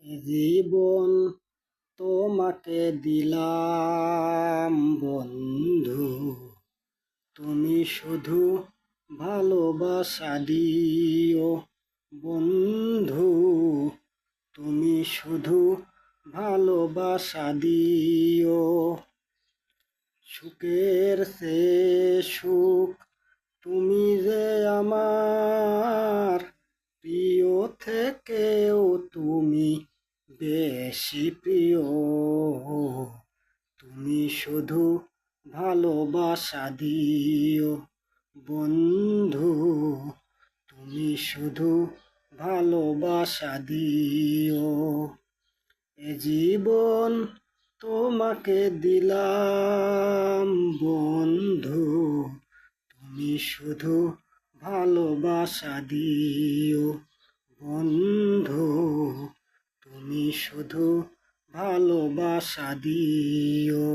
এ জীবন তোমাকে দিলাম বন্ধু, তুমি শুধু ভালোবাসা দিও বন্ধু, তুমি শুধু ভালোবাসা দিও। সুখের সে সুখ তুমি যে আমার প্রিয় থেকেও তুমি বেশি প্রিয়। তুমি শুধু ভালোবাসা দিও বন্ধু, তুমি শুধু ভালোবাসা দিও। এ জীবন তোমাকে দিলাম বন্ধু, তুমি শুধু ভালোবাসা দিও বন্ধু, তুমি শুধু ভালোবাসা দিও।